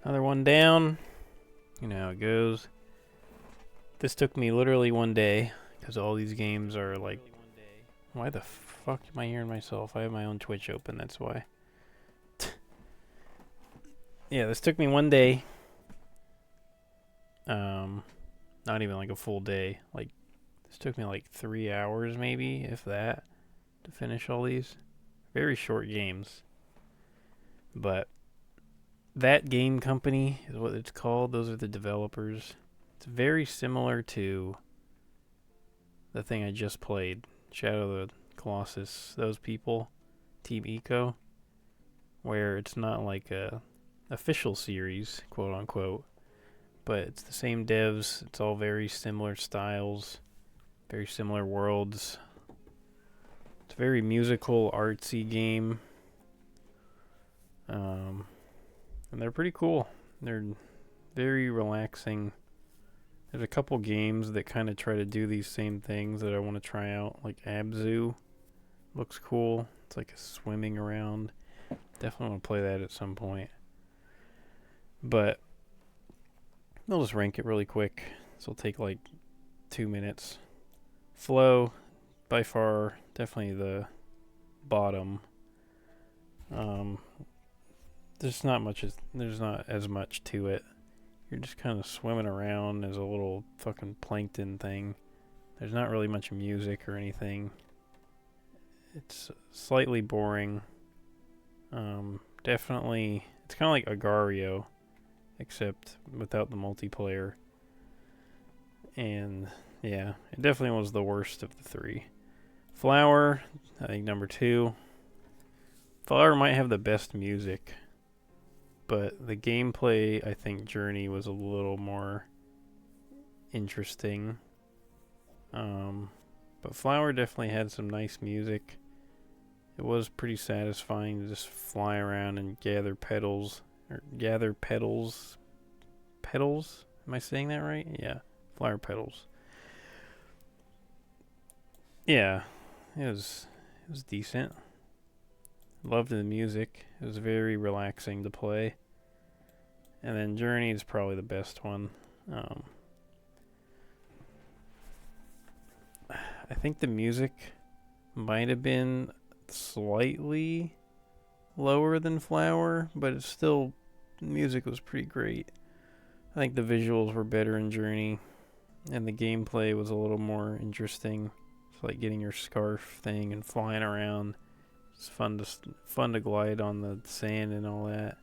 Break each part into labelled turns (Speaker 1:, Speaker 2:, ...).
Speaker 1: Another one down. You know how it goes. This took me literally one day because all these games are like... Why the fuck am I hearing myself? I have my own Twitch open, that's why. Yeah, this took me one day. Not even like a full day. Like, this took me like 3 hours maybe, if that, to finish all these. Very short games. But That Game Company is what it's called. Those are the developers. It's very similar to the thing I just played, Shadow of the Colossus. Those people, Team Eco, where it's not like a official series, quote unquote, but it's the same devs. It's all very similar styles, very similar worlds. It's a very musical, artsy game. And they're pretty cool. They're very relaxing. There's a couple games that kind of try to do these same things that I want to try out, like Abzu. Looks cool. It's like a swimming around. Definitely want to play that at some point. But I'll just rank it really quick. This will take like 2 minutes. Flow, by far, definitely the bottom. There's not as much to it. You're just kind of swimming around as a little fucking plankton thing. There's not really much music or anything. It's slightly boring. Definitely, it's kind of like Agario, except without the multiplayer. And yeah, it definitely was the worst of the three. Flower, I think number 2. Flower might have the best music, but the gameplay, I think Journey was a little more interesting. But Flower definitely had some nice music. It was pretty satisfying to just fly around and gather petals. Petals? Am I saying that right? Yeah, flower petals. Yeah, it was decent. Loved the music. It was very relaxing to play. And then Journey is probably the best one. I think the music might have been slightly lower than Flower, but it's still, the music was pretty great. I think the visuals were better in Journey, and the gameplay was a little more interesting. It's like getting your scarf thing and flying around. It's fun to glide on the sand and all that.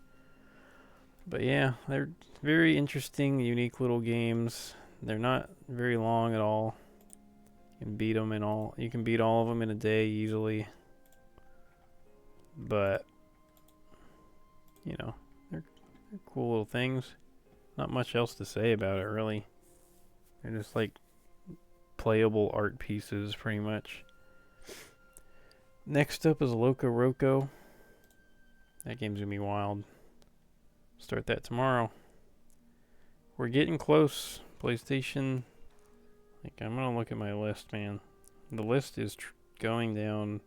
Speaker 1: But yeah, they're very interesting, unique little games. They're not very long at all. You can beat them in all. You can beat all of them in a day easily. But you know, they're cool little things. Not much else to say about it, really. They're just like playable art pieces, pretty much. Next up is Loco Roco. That game's gonna be wild. Start that tomorrow. We're getting close. PlayStation. Like, I'm gonna look at my list, man. The list is going down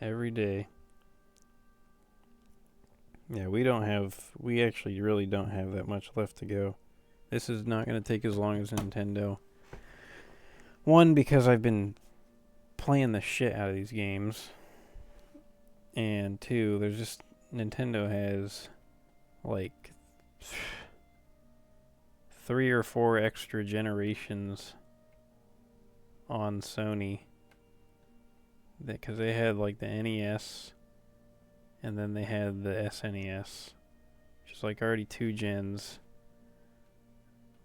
Speaker 1: every day. Yeah, we actually really don't have that much left to go. This is not gonna take as long as Nintendo. One, because I've been playing the shit out of these games. And 2, there's just, Nintendo has like 3 or 4 extra generations on Sony, because they had like the NES and then they had the SNES, which is like already 2 gens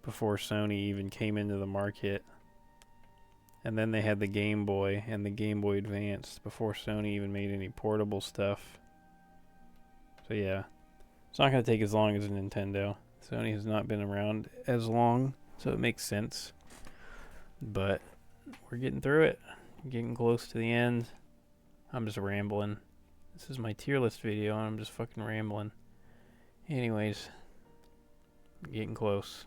Speaker 1: before Sony even came into the market. And then they had the Game Boy and the Game Boy Advance before Sony even made any portable stuff. So yeah, it's not going to take as long as a Nintendo. Sony has not been around as long, so it makes sense. But we're getting through it. Getting close to the end. I'm just rambling. This is my tier list video and I'm just fucking rambling. Anyways, getting close.